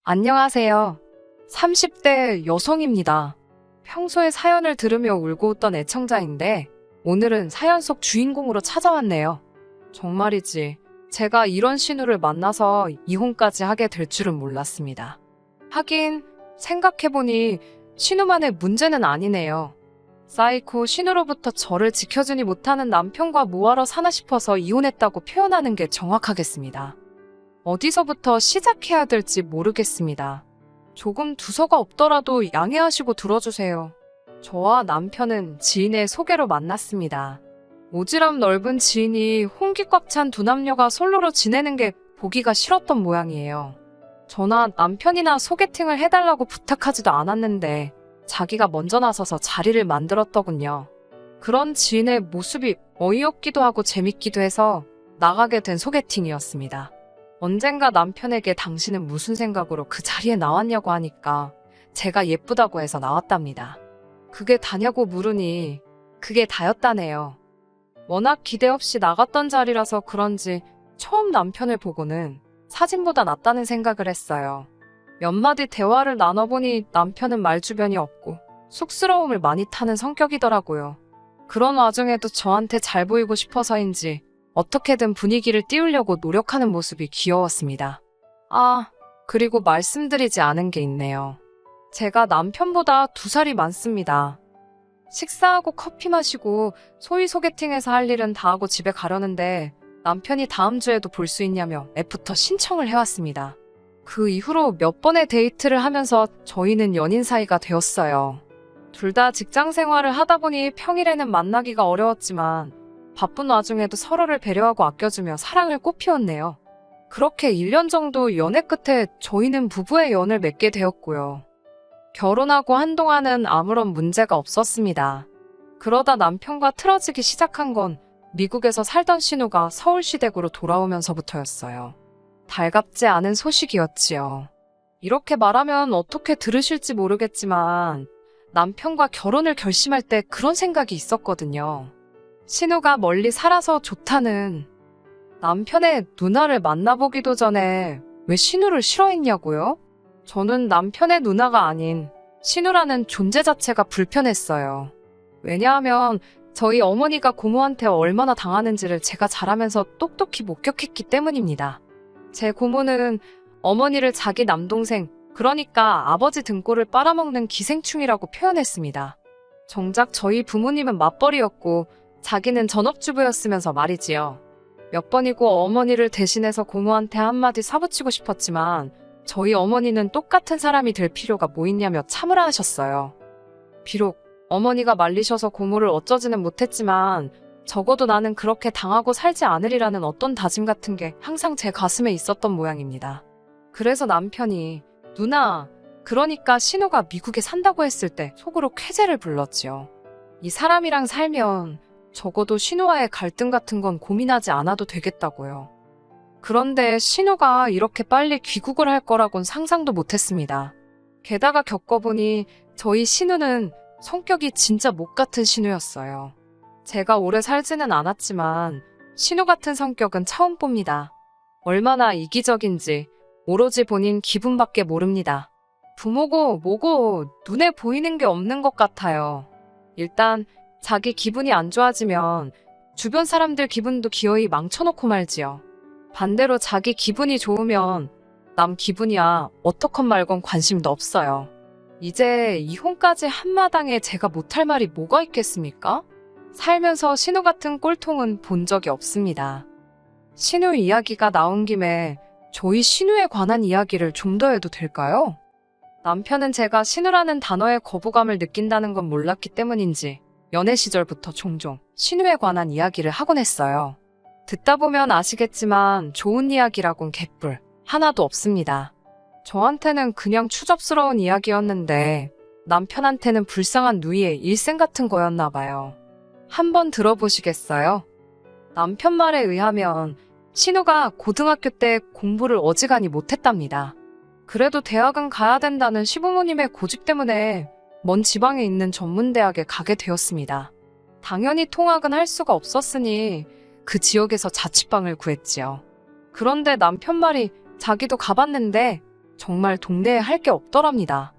안녕하세요. 30대 여성입니다. 평소에 사연을 들으며 울고 웃던 애청자인데 오늘은 사연 속 주인공으로 찾아왔네요. 정말이지. 제가 이런 신우를 만나서 이혼까지 하게 될 줄은 몰랐습니다. 하긴 생각해보니 신우만의 문제는 아니네요. 쌓이고 신우로부터 저를 지켜주니 못하는 남편과 뭐하러 사나 싶어서 이혼했다고 표현하는 게 정확하겠습니다. 어디서부터 시작해야 될지 모르겠습니다. 조금 두서가 없더라도 양해하시고 들어주세요. 저와 남편은 지인의 소개로 만났습니다. 오지랖 넓은 지인이 홍기 꽉 찬 두 남녀가 솔로로 지내는 게 보기가 싫었던 모양이에요. 저나 남편이나 소개팅을 해달라고 부탁하지도 않았는데 자기가 먼저 나서서 자리를 만들었더군요. 그런 지인의 모습이 어이없기도 하고 재밌기도 해서 나가게 된 소개팅이었습니다. 언젠가 남편에게 당신은 무슨 생각으로 그 자리에 나왔냐고 하니까 제가 예쁘다고 해서 나왔답니다. 그게 다냐고 물으니 그게 다였다네요. 워낙 기대 없이 나갔던 자리라서 그런지 처음 남편을 보고는 사진보다 낫다는 생각을 했어요. 몇 마디 대화를 나눠보니 남편은 말주변이 없고 쑥스러움을 많이 타는 성격이더라고요. 그런 와중에도 저한테 잘 보이고 싶어서인지 어떻게든 분위기를 띄우려고 노력하는 모습이 귀여웠습니다. 그리고 말씀드리지 않은 게 있네요. 제가 남편보다 2살이 많습니다. 식사하고 커피 마시고 소위 소개팅에서 할 일은 다 하고 집에 가려는데 남편이 다음 주에도 볼 수 있냐며 애프터 신청을 해왔습니다. 그 이후로 몇 번의 데이트를 하면서 저희는 연인 사이가 되었어요. 둘 다 직장 생활을 하다 보니 평일에는 만나기가 어려웠지만 바쁜 와중에도 서로를 배려하고 아껴주며 사랑을 꽃피웠네요. 그렇게 1년 정도 연애 끝에 저희는 부부의 연을 맺게 되었고요. 결혼하고 한동안은 아무런 문제가 없었습니다. 그러다 남편과 틀어지기 시작한 건 미국에서 살던 신우가 서울시댁으로 돌아오면서부터였어요. 달갑지 않은 소식이었지요. 이렇게 말하면 어떻게 들으실지 모르겠지만 남편과 결혼을 결심할 때 그런 생각이 있었거든요. 신우가 멀리 살아서 좋다는 남편의 누나를 만나보기도 전에 왜 신우를 싫어했냐고요? 저는 남편의 누나가 아닌 신우라는 존재 자체가 불편했어요. 왜냐하면 저희 어머니가 고모한테 얼마나 당하는지를 제가 자라면서 똑똑히 목격했기 때문입니다. 제 고모는 어머니를 자기 남동생, 그러니까 아버지 등골을 빨아먹는 기생충이라고 표현했습니다. 정작 저희 부모님은 맞벌이였고 자기는 전업주부였으면서 말이지요. 몇 번이고 어머니를 대신해서 고모한테 한마디 사붙이고 싶었지만 저희 어머니는 똑같은 사람이 될 필요가 뭐 있냐며 참으라 하셨어요. 비록 어머니가 말리셔서 고모를 어쩌지는 못했지만 적어도 나는 그렇게 당하고 살지 않으리라는 어떤 다짐 같은 게 항상 제 가슴에 있었던 모양입니다. 그래서 남편이 누나, 그러니까 신우가 미국에 산다고 했을 때 속으로 쾌재를 불렀지요. 이 사람이랑 살면 적어도 신우와의 갈등 같은 건 고민하지 않아도 되겠다고요. 그런데 신우가 이렇게 빨리 귀국을 할 거라곤 상상도 못했습니다. 게다가 겪어보니 저희 신우는 성격이 진짜 못 같은 신우였어요. 제가 오래 살지는 않았지만 신우 같은 성격은 처음 봅니다. 얼마나 이기적인지 오로지 본인 기분밖에 모릅니다. 부모고 뭐고 눈에 보이는 게 없는 것 같아요. 일단 자기 기분이 안 좋아지면 주변 사람들 기분도 기어이 망쳐놓고 말지요. 반대로 자기 기분이 좋으면 남 기분이야 어떻건 말건 관심도 없어요. 이제 이혼까지 한마당에 제가 못할 말이 뭐가 있겠습니까? 살면서 신우 같은 꼴통은 본 적이 없습니다. 신우 이야기가 나온 김에 저희 신우에 관한 이야기를 좀 더 해도 될까요? 남편은 제가 신우라는 단어에 거부감을 느낀다는 건 몰랐기 때문인지 연애 시절부터 종종 신우에 관한 이야기를 하곤 했어요. 듣다 보면 아시겠지만 좋은 이야기라곤 개뿔 하나도 없습니다. 저한테는 그냥 추접스러운 이야기였는데 남편한테는 불쌍한 누이의 일생 같은 거였나 봐요. 한번 들어보시겠어요? 남편 말에 의하면 신우가 고등학교 때 공부를 어지간히 못했답니다. 그래도 대학은 가야 된다는 시부모님의 고집 때문에 먼 지방에 있는 전문대학에 가게 되었습니다. 당연히 통학은 할 수가 없었으니 그 지역에서 자취방을 구했지요. 그런데 남편 말이 자기도 가봤는데 정말 동네에 할 게 없더랍니다.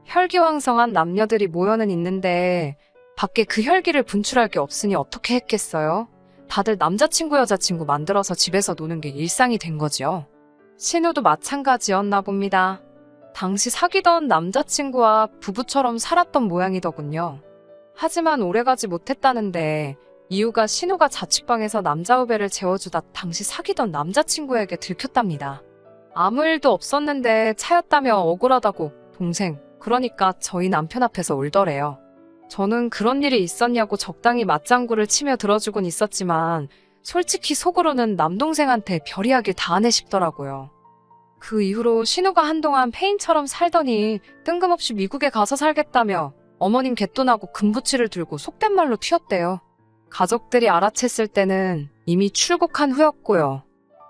혈기왕성한 남녀들이 모여는 있는데 밖에 그 혈기를 분출할 게 없으니 어떻게 했겠어요? 다들 남자친구 여자친구 만들어서 집에서 노는 게 일상이 된 거지요. 신우도 마찬가지였나 봅니다. 당시 사귀던 남자친구와 부부처럼 살았던 모양이더군요. 하지만 오래가지 못했다는데 이유가 신우가 자취방에서 남자 후배를 재워주다 당시 사귀던 남자친구에게 들켰답니다. 아무 일도 없었는데 차였다며 억울하다고 동생, 그러니까 저희 남편 앞에서 울더래요. 저는 그런 일이 있었냐고 적당히 맞장구를 치며 들어주곤 있었지만 솔직히 속으로는 남동생한테 별이야길 다 하네 싶더라고요. 그 이후로 신우가 한동안 페인처럼 살더니 뜬금없이 미국에 가서 살겠다며 어머님 갯돈하고 금부치를 들고 속된 말로 튀었대요. 가족들이 알아챘을 때는 이미 출국한 후였고요.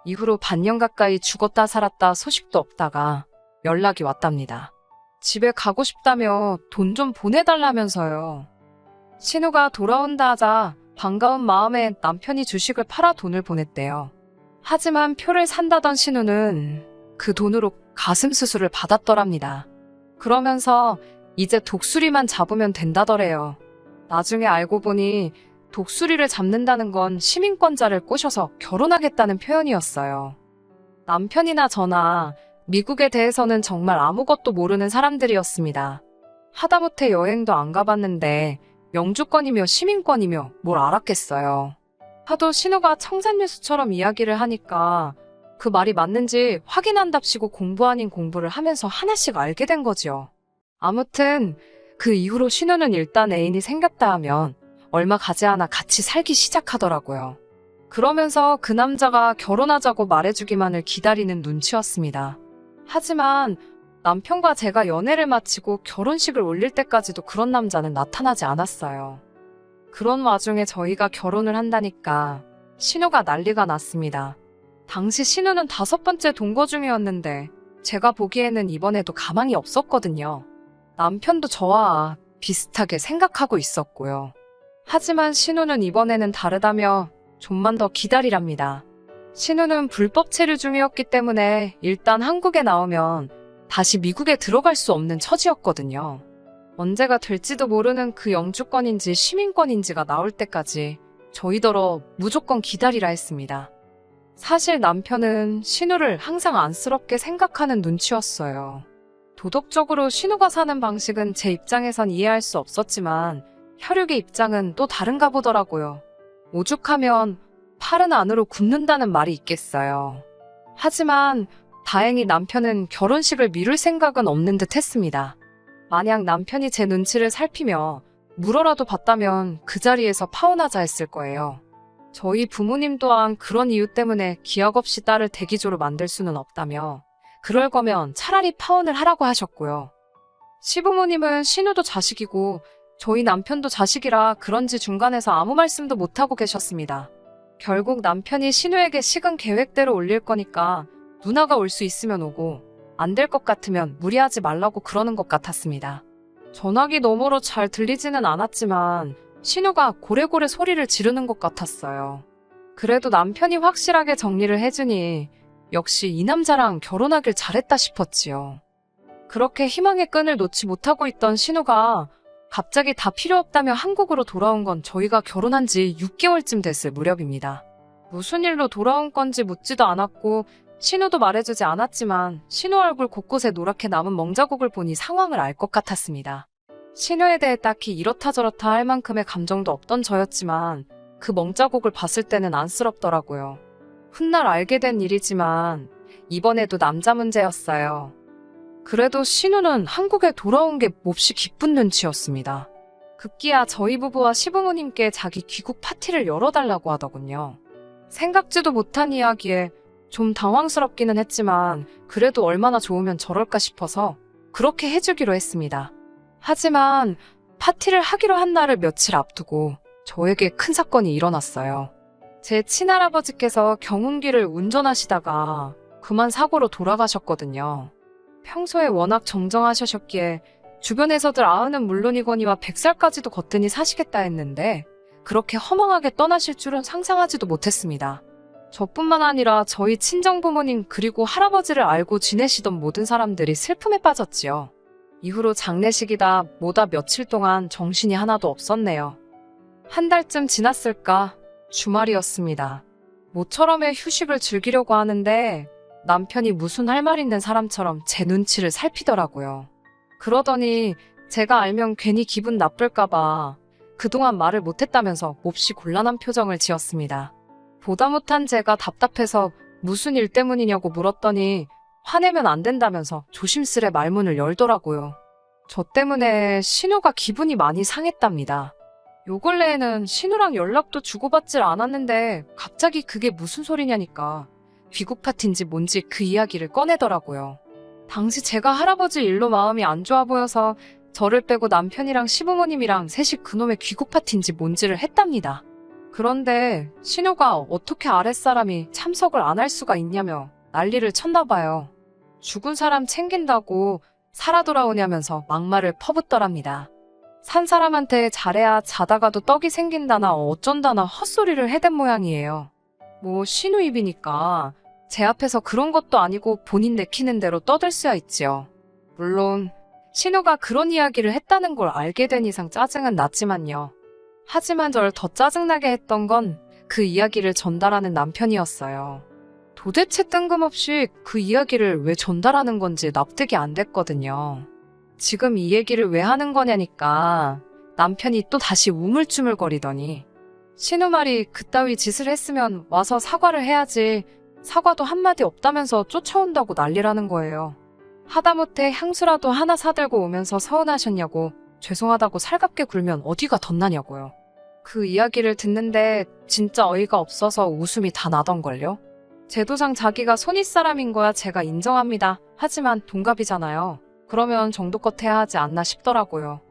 이후로 반년 가까이 죽었다 살았다 소식도 없다가 연락이 왔답니다. 집에 가고 싶다며 돈 좀 보내달라면서요. 신우가 돌아온다 하자 반가운 마음에 남편이 주식을 팔아 돈을 보냈대요. 하지만 표를 산다던 신우는 그 돈으로 가슴 수술을 받았더랍니다. 그러면서 이제 독수리만 잡으면 된다더래요. 나중에 알고 보니 독수리를 잡는다는 건 시민권자를 꼬셔서 결혼하겠다는 표현이었어요. 남편이나 저나 미국에 대해서는 정말 아무것도 모르는 사람들이었습니다. 하다못해 여행도 안 가봤는데 영주권이며 시민권이며 뭘 알았겠어요. 하도 신우가 청산유수처럼 이야기를 하니까 그 말이 맞는지 확인한답시고 공부 아닌 공부를 하면서 하나씩 알게 된 거지요. 아무튼 그 이후로 신우는 일단 애인이 생겼다 하면 얼마 가지 않아 같이 살기 시작하더라고요. 그러면서 그 남자가 결혼하자고 말해주기만을 기다리는 눈치였습니다. 하지만 남편과 제가 연애를 마치고 결혼식을 올릴 때까지도 그런 남자는 나타나지 않았어요. 그런 와중에 저희가 결혼을 한다니까 신우가 난리가 났습니다. 당시 신우는 5번째 동거 중이었는데 제가 보기에는 이번에도 가망이 없었거든요. 남편도 저와 비슷하게 생각하고 있었고요. 하지만 신우는 이번에는 다르다며 좀만 더 기다리랍니다. 신우는 불법 체류 중이었기 때문에 일단 한국에 나오면 다시 미국에 들어갈 수 없는 처지였거든요. 언제가 될지도 모르는 그 영주권인지 시민권인지가 나올 때까지 저희더러 무조건 기다리라 했습니다. 사실 남편은 신우를 항상 안쓰럽게 생각하는 눈치였어요. 도덕적으로 신우가 사는 방식은 제 입장에선 이해할 수 없었지만 혈육의 입장은 또 다른가 보더라고요. 오죽하면 팔은 안으로 굽는다는 말이 있겠어요. 하지만 다행히 남편은 결혼식을 미룰 생각은 없는 듯 했습니다. 만약 남편이 제 눈치를 살피며 물어라도 봤다면 그 자리에서 파혼하자 했을 거예요. 저희 부모님 또한 그런 이유 때문에 기약 없이 딸을 대기조로 만들 수는 없다며 그럴 거면 차라리 파혼을 하라고 하셨고요. 시부모님은 신우도 자식이고 저희 남편도 자식이라 그런지 중간에서 아무 말씀도 못하고 계셨습니다. 결국 남편이 신우에게 식은 계획대로 올릴 거니까 누나가 올 수 있으면 오고 안 될 것 같으면 무리하지 말라고 그러는 것 같았습니다. 전화기 너머로 잘 들리지는 않았지만 신우가 고래고래 소리를 지르는 것 같았어요. 그래도 남편이 확실하게 정리를 해주니 역시 이 남자랑 결혼하길 잘했다 싶었지요. 그렇게 희망의 끈을 놓지 못하고 있던 신우가 갑자기 다 필요 없다며 한국으로 돌아온 건 저희가 결혼한 지 6개월쯤 됐을 무렵입니다. 무슨 일로 돌아온 건지 묻지도 않았고 신우도 말해주지 않았지만 신우 얼굴 곳곳에 노랗게 남은 멍자국을 보니 상황을 알 것 같았습니다. 신우에 대해 딱히 이렇다 저렇다 할 만큼의 감정도 없던 저였지만 그 멍자국을 봤을 때는 안쓰럽더라고요. 훗날 알게 된 일이지만 이번에도 남자 문제였어요. 그래도 신우는 한국에 돌아온 게 몹시 기쁜 눈치였습니다. 급기야 저희 부부와 시부모님께 자기 귀국 파티를 열어달라고 하더군요. 생각지도 못한 이야기에 좀 당황스럽기는 했지만 그래도 얼마나 좋으면 저럴까 싶어서 그렇게 해주기로 했습니다. 하지만 파티를 하기로 한 날을 며칠 앞두고 저에게 큰 사건이 일어났어요. 제 친할아버지께서 경운기를 운전하시다가 그만 사고로 돌아가셨거든요. 평소에 워낙 정정하셨기에 주변에서들 아흔은 물론이거니와 100살까지도 거뜬히 사시겠다 했는데 그렇게 허망하게 떠나실 줄은 상상하지도 못했습니다. 저뿐만 아니라 저희 친정부모님 그리고 할아버지를 알고 지내시던 모든 사람들이 슬픔에 빠졌지요. 이후로 장례식이다 뭐다 며칠 동안 정신이 하나도 없었네요. 한 달쯤 지났을까? 주말이었습니다. 모처럼의 휴식을 즐기려고 하는데 남편이 무슨 할 말 있는 사람처럼 제 눈치를 살피더라고요. 그러더니 제가 알면 괜히 기분 나쁠까봐 그동안 말을 못했다면서 몹시 곤란한 표정을 지었습니다. 보다 못한 제가 답답해서 무슨 일 때문이냐고 물었더니 화내면 안 된다면서 조심스레 말문을 열더라고요. 저 때문에 신우가 기분이 많이 상했답니다. 요 근래에는 신우랑 연락도 주고받질 않았는데 갑자기 그게 무슨 소리냐니까 귀국 파티인지 뭔지 그 이야기를 꺼내더라고요. 당시 제가 할아버지 일로 마음이 안 좋아 보여서 저를 빼고 남편이랑 시부모님이랑 셋이 그놈의 귀국 파티인지 뭔지를 했답니다. 그런데 신우가 어떻게 아랫사람이 참석을 안 할 수가 있냐며 난리를 쳤나 봐요. 죽은 사람 챙긴다고 살아 돌아오냐면서 막말을 퍼붓더랍니다. 산 사람한테 잘해야 자다가도 떡이 생긴다나 어쩐다나 헛소리를 해댄 모양이에요. 뭐 신우 입이니까 제 앞에서 그런 것도 아니고 본인 내키는 대로 떠들 수야 있지요. 물론 신우가 그런 이야기를 했다는 걸 알게 된 이상 짜증은 났지만요. 하지만 저를 더 짜증나게 했던 건 그 이야기를 전달하는 남편이었어요. 도대체 뜬금없이 그 이야기를 왜 전달하는 건지 납득이 안 됐거든요. 지금 이 얘기를 왜 하는 거냐니까 남편이 또 다시 우물쭈물거리더니 신우 말이 그따위 짓을 했으면 와서 사과를 해야지 사과도 한마디 없다면서 쫓아온다고 난리라는 거예요. 하다못해 향수라도 하나 사들고 오면서 서운하셨냐고 죄송하다고 살갑게 굴면 어디가 덧나냐고요. 그 이야기를 듣는데 진짜 어이가 없어서 웃음이 다 나던걸요. 제도상 자기가 손윗사람인 거야 제가 인정합니다. 하지만 동갑이잖아요. 그러면 정도껏 해야 하지 않나 싶더라고요.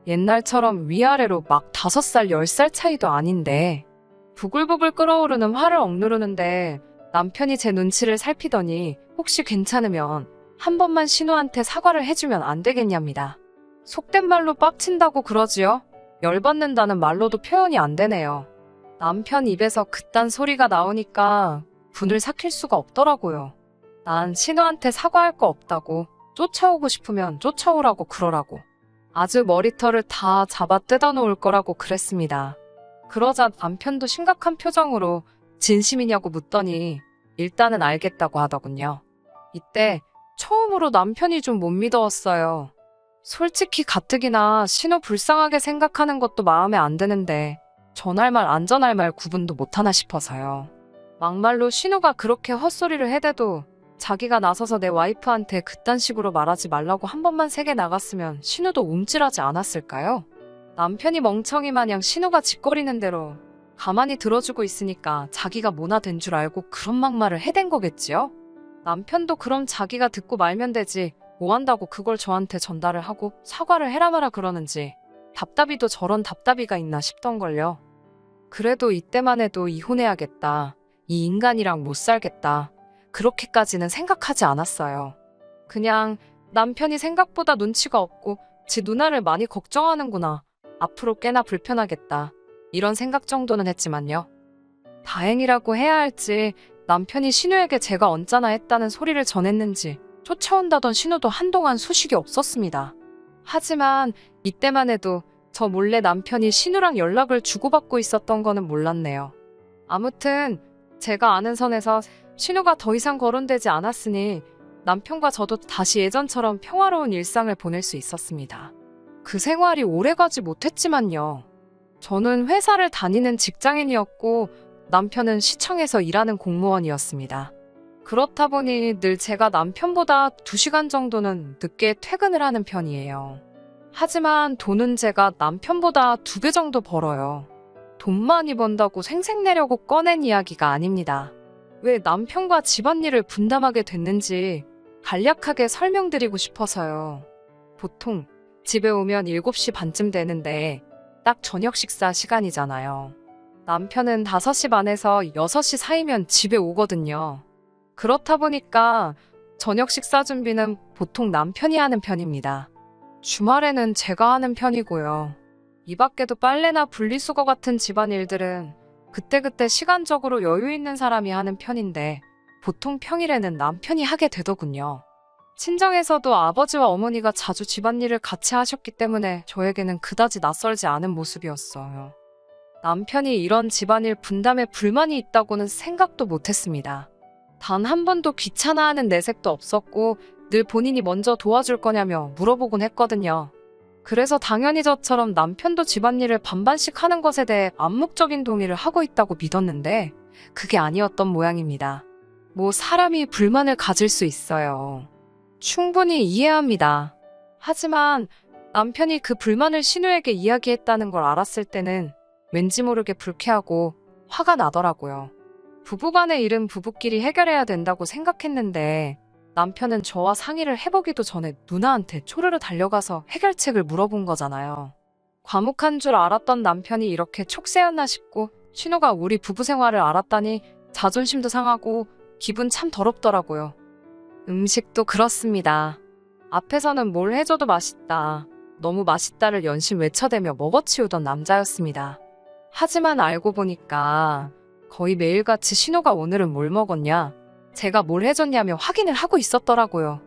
옛날처럼 위아래로 막 5살, 10살 차이도 아닌데 부글부글 끓어오르는 화를 억누르는데 남편이 제 눈치를 살피더니 혹시 괜찮으면 한 번만 신우한테 사과를 해주면 안 되겠냐입니다. 속된 말로 빡친다고 그러지요? 열받는다는 말로도 표현이 안 되네요. 남편 입에서 그딴 소리가 나오니까 분을 삭힐 수가 없더라고요. 난 신우한테 사과할 거 없다고 쫓아오고 싶으면 쫓아오라고 그러라고 아주 머리털을 다 잡아 뜯어놓을 거라고 그랬습니다. 그러자 남편도 심각한 표정으로 진심이냐고 묻더니 일단은 알겠다고 하더군요. 이때 처음으로 남편이 좀 못 믿어왔어요. 솔직히 가뜩이나 신우 불쌍하게 생각하는 것도 마음에 안 드는데 전할 말 안 전할 말 구분도 못하나 싶어서요. 막말로 신우가 그렇게 헛소리를 해대도 자기가 나서서 내 와이프한테 그딴 식으로 말하지 말라고 한 번만 세게 나갔으면 신우도 움찔하지 않았을까요? 남편이 멍청이 마냥 신우가 짓거리는 대로 가만히 들어주고 있으니까 자기가 뭐나 된 줄 알고 그런 막말을 해댄 거겠지요? 남편도 그럼 자기가 듣고 말면 되지 뭐 한다고 그걸 저한테 전달을 하고 사과를 해라 마라 그러는지 답답이도 저런 답답이가 있나 싶던걸요. 그래도 이때만 해도 이혼해야겠다. 이 인간이랑 못 살겠다. 그렇게까지는 생각하지 않았어요. 그냥 남편이 생각보다 눈치가 없고 지 누나를 많이 걱정하는구나. 앞으로 꽤나 불편하겠다. 이런 생각 정도는 했지만요. 다행이라고 해야 할지 남편이 신우에게 제가 언짢아 했다는 소리를 전했는지 쫓아온다던 신우도 한동안 소식이 없었습니다. 하지만 이때만 해도 저 몰래 남편이 신우랑 연락을 주고받고 있었던 거는 몰랐네요. 아무튼 제가 아는 선에서 신우가 더 이상 거론되지 않았으니 남편과 저도 다시 예전처럼 평화로운 일상을 보낼 수 있었습니다. 그 생활이 오래가지 못했지만요. 저는 회사를 다니는 직장인이었고 남편은 시청에서 일하는 공무원이었습니다. 그렇다 보니 늘 제가 남편보다 2시간 정도는 늦게 퇴근을 하는 편이에요. 하지만 돈은 제가 남편보다 2배 정도 벌어요. 돈 많이 번다고 생색내려고 꺼낸 이야기가 아닙니다. 왜 남편과 집안일을 분담하게 됐는지 간략하게 설명드리고 싶어서요. 보통 집에 오면 7시 반쯤 되는데 딱 저녁 식사 시간이잖아요. 남편은 5시 반에서 6시 사이면 집에 오거든요. 그렇다 보니까 저녁 식사 준비는 보통 남편이 하는 편입니다. 주말에는 제가 하는 편이고요. 이 밖에도 빨래나 분리수거 같은 집안일들은 그때그때 시간적으로 여유 있는 사람이 하는 편인데 보통 평일에는 남편이 하게 되더군요. 친정에서도 아버지와 어머니가 자주 집안일을 같이 하셨기 때문에 저에게는 그다지 낯설지 않은 모습이었어요. 남편이 이런 집안일 분담에 불만이 있다고는 생각도 못했습니다. 단 한 번도 귀찮아하는 내색도 없었고 늘 본인이 먼저 도와줄 거냐며 물어보곤 했거든요. 그래서 당연히 저처럼 남편도 집안일을 반반씩 하는 것에 대해 암묵적인 동의를 하고 있다고 믿었는데 그게 아니었던 모양입니다. 뭐 사람이 불만을 가질 수 있어요. 충분히 이해합니다. 하지만 남편이 그 불만을 신우에게 이야기했다는 걸 알았을 때는 왠지 모르게 불쾌하고 화가 나더라고요. 부부간의 일은 부부끼리 해결해야 된다고 생각했는데 남편은 저와 상의를 해보기도 전에 누나한테 초르르 달려가서 해결책을 물어본 거잖아요. 과묵한 줄 알았던 남편이 이렇게 촉새였나 싶고 신우가 우리 부부 생활을 알았다니 자존심도 상하고 기분 참 더럽더라고요. 음식도 그렇습니다. 앞에서는 뭘 해줘도 맛있다, 너무 맛있다를 연신 외쳐대며 먹어치우던 남자였습니다. 하지만 알고 보니까 거의 매일같이 신우가 오늘은 뭘 먹었냐, 제가 뭘 해줬냐며 확인을 하고 있었더라고요.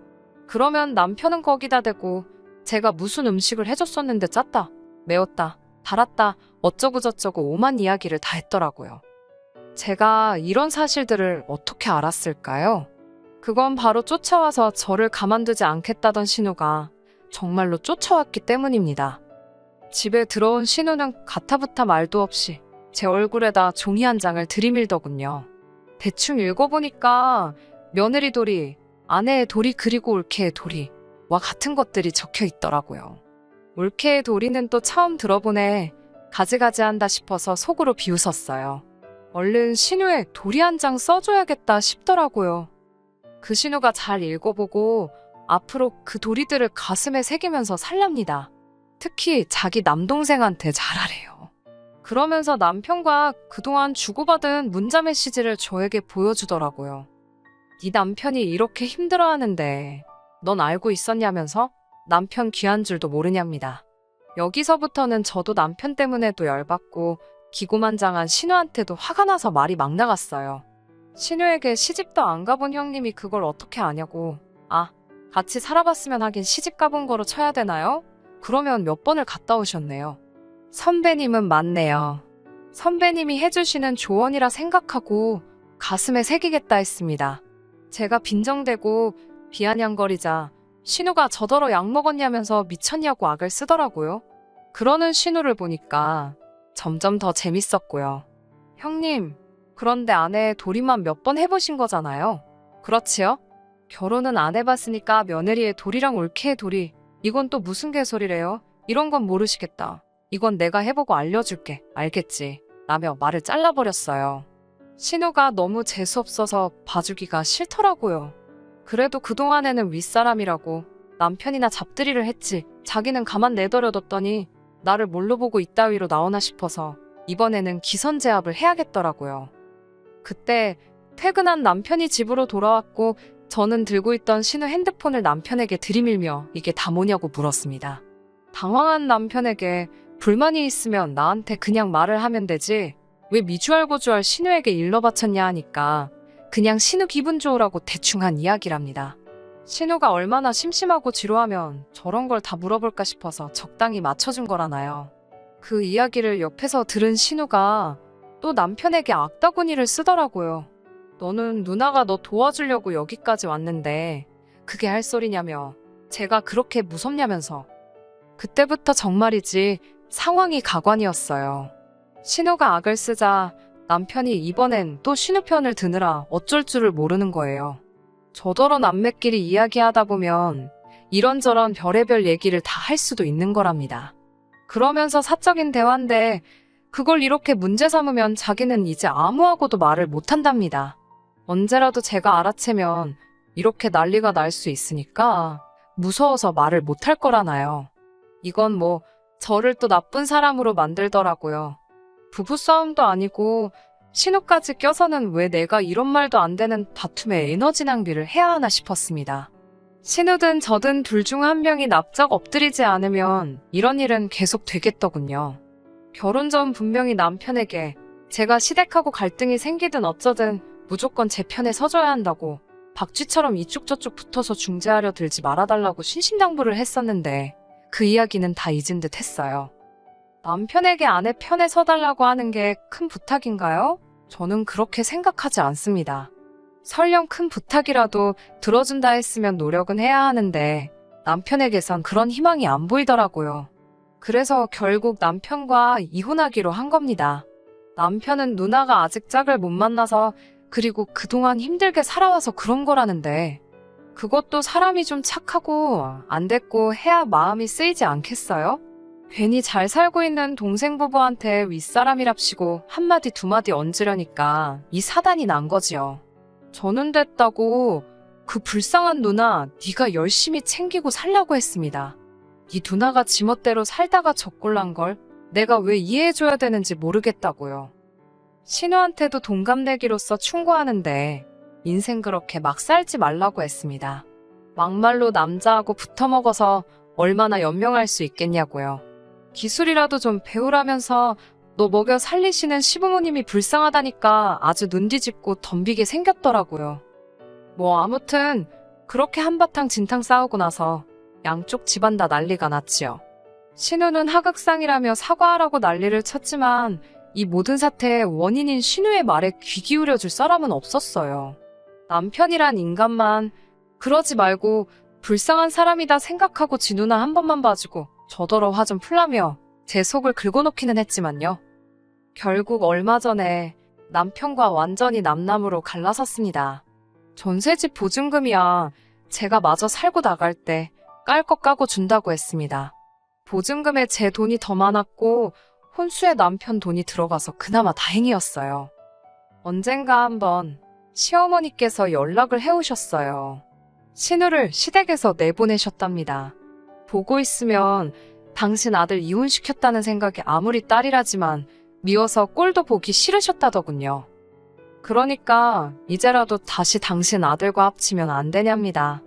그러면 남편은 거기다 대고 제가 무슨 음식을 해줬었는데 짰다, 매웠다, 달았다, 어쩌고저쩌고 오만 이야기를 다 했더라고요. 제가 이런 사실들을 어떻게 알았을까요? 그건 바로 쫓아와서 저를 가만두지 않겠다던 신우가 정말로 쫓아왔기 때문입니다. 집에 들어온 신우는 가타부타 말도 없이 제 얼굴에다 종이 한 장을 들이밀더군요. 대충 읽어보니까 며느리 도리, 아내의 도리 그리고 올케의 도리와 같은 것들이 적혀 있더라고요. 올케의 도리는 또 처음 들어보네, 가지가지한다 싶어서 속으로 비웃었어요. 얼른 신우에 도리 한 장 써줘야겠다 싶더라고요. 그 신우가 잘 읽어보고 앞으로 그 도리들을 가슴에 새기면서 살랍니다. 특히 자기 남동생한테 잘하래요. 그러면서 남편과 그동안 주고받은 문자 메시지를 저에게 보여주더라고요. 네 남편이 이렇게 힘들어하는데 넌 알고 있었냐면서 남편 귀한 줄도 모르냐입니다. 여기서부터는 저도 남편 때문에도 열받고 기고만장한 신우한테도 화가 나서 말이 막 나갔어요. 신우에게 시집도 안 가본 형님이 그걸 어떻게 아냐고. 아, 같이 살아봤으면 하긴 시집 가본 거로 쳐야 되나요? 그러면 몇 번을 갔다 오셨네요. 선배님은 맞네요. 선배님이 해주시는 조언이라 생각하고 가슴에 새기겠다 했습니다. 제가 빈정대고 비아냥거리자 신우가 저더러 약 먹었냐면서 미쳤냐고 악을 쓰더라고요. 그러는 신우를 보니까 점점 더 재밌었고요. 형님, 그런데 아내의 도리만 몇 번 해보신 거잖아요. 그렇지요? 결혼은 안 해봤으니까 며느리의 도리랑 올케의 도리, 이건 또 무슨 개소리래요? 이런 건 모르시겠다. 이건 내가 해보고 알려줄게. 알겠지? 라며 말을 잘라버렸어요. 신우가 너무 재수없어서 봐주기가 싫더라고요. 그래도 그동안에는 윗사람이라고 남편이나 잡들이를 했지 자기는 가만 내버려뒀더니 나를 뭘로 보고 이따위로 나오나 싶어서 이번에는 기선제압을 해야겠더라고요. 그때 퇴근한 남편이 집으로 돌아왔고 저는 들고 있던 신우 핸드폰을 남편에게 들이밀며 이게 다 뭐냐고 물었습니다. 당황한 남편에게 불만이 있으면 나한테 그냥 말을 하면 되지 왜 미주알고주알 신우에게 일러 바쳤냐 하니까 그냥 신우 기분 좋으라고 대충 한 이야기랍니다. 신우가 얼마나 심심하고 지루하면 저런 걸 다 물어볼까 싶어서 적당히 맞춰준 거라나요. 그 이야기를 옆에서 들은 신우가 또 남편에게 악다구니를 쓰더라고요. 너는 누나가 너 도와주려고 여기까지 왔는데 그게 할 소리냐며 제가 그렇게 무섭냐면서. 그때부터 정말이지 상황이 가관이었어요. 신우가 악을 쓰자 남편이 이번엔 또 신우 편을 드느라 어쩔 줄을 모르는 거예요. 저더러 남매끼리 이야기하다 보면 이런저런 별의별 얘기를 다 할 수도 있는 거랍니다. 그러면서 사적인 대화인데 그걸 이렇게 문제 삼으면 자기는 이제 아무하고도 말을 못한답니다. 언제라도 제가 알아채면 이렇게 난리가 날 수 있으니까 무서워서 말을 못할 거라나요. 이건 뭐 저를 또 나쁜 사람으로 만들더라고요. 부부싸움도 아니고 신우까지 껴서는 왜 내가 이런 말도 안 되는 다툼에 에너지 낭비를 해야 하나 싶었습니다. 신우든 저든 둘 중 한 명이 납작 엎드리지 않으면 이런 일은 계속 되겠더군요. 결혼 전 분명히 남편에게 제가 시댁하고 갈등이 생기든 어쩌든 무조건 제 편에 서줘야 한다고 박쥐처럼 이쪽 저쪽 붙어서 중재하려 들지 말아달라고 신신당부를 했었는데 그 이야기는 다 잊은 듯 했어요. 남편에게 아내 편에 서달라고 하는 게 큰 부탁인가요? 저는 그렇게 생각하지 않습니다. 설령 큰 부탁이라도 들어준다 했으면 노력은 해야 하는데 남편에게선 그런 희망이 안 보이더라고요. 그래서 결국 남편과 이혼하기로 한 겁니다. 남편은 누나가 아직 짝을 못 만나서 그리고 그동안 힘들게 살아와서 그런 거라는데 그것도 사람이 좀 착하고 안 됐고 해야 마음이 쓰이지 않겠어요? 괜히 잘 살고 있는 동생 부부한테 윗사람이랍시고 한마디 두마디 얹으려니까 이 사단이 난 거지요. 저는 됐다고 그 불쌍한 누나 네가 열심히 챙기고 살라고 했습니다. 네 누나가 지멋대로 살다가 적골난 걸 내가 왜 이해해줘야 되는지 모르겠다고요. 신우한테도 동갑내기로서 충고하는데 인생 그렇게 막 살지 말라고 했습니다. 막말로 남자하고 붙어먹어서 얼마나 연명할 수 있겠냐고요. 기술이라도 좀 배우라면서 너 먹여 살리시는 시부모님이 불쌍하다니까 아주 눈 뒤집고 덤비게 생겼더라고요. 뭐 아무튼 그렇게 한바탕 진탕 싸우고 나서 양쪽 집안 다 난리가 났지요. 신우는 하극상이라며 사과하라고 난리를 쳤지만 이 모든 사태의 원인인 신우의 말에 귀 기울여줄 사람은 없었어요. 남편이란 인간만 그러지 말고 불쌍한 사람이다 생각하고 지 누나 한 번만 봐주고 저더러 화 좀 풀라며 제 속을 긁어놓기는 했지만요. 결국 얼마 전에 남편과 완전히 남남으로 갈라섰습니다. 전세집 보증금이야 제가 마저 살고 나갈 때 깔 것 까고 준다고 했습니다. 보증금에 제 돈이 더 많았고 혼수에 남편 돈이 들어가서 그나마 다행이었어요. 언젠가 한번 시어머니께서 연락을 해오셨어요. 신우를 시댁에서 내보내셨답니다. 보고 있으면 당신 아들 이혼시켰다는 생각이 아무리 딸이라지만 미워서 꼴도 보기 싫으셨다더군요. 그러니까 이제라도 다시 당신 아들과 합치면 안 되냐입니다.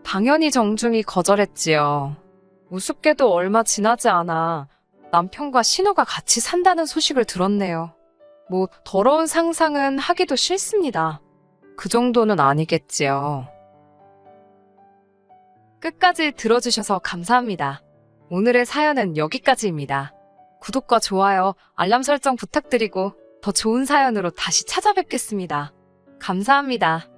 당연히 정중히 거절했지요. 우습게도 얼마 지나지 않아 남편과 신우가 같이 산다는 소식을 들었네요. 뭐 더러운 상상은 하기도 싫습니다. 그 정도는 아니겠지요. 끝까지 들어주셔서 감사합니다. 오늘의 사연은 여기까지입니다. 구독과 좋아요, 알람 설정 부탁드리고 더 좋은 사연으로 다시 찾아뵙겠습니다. 감사합니다.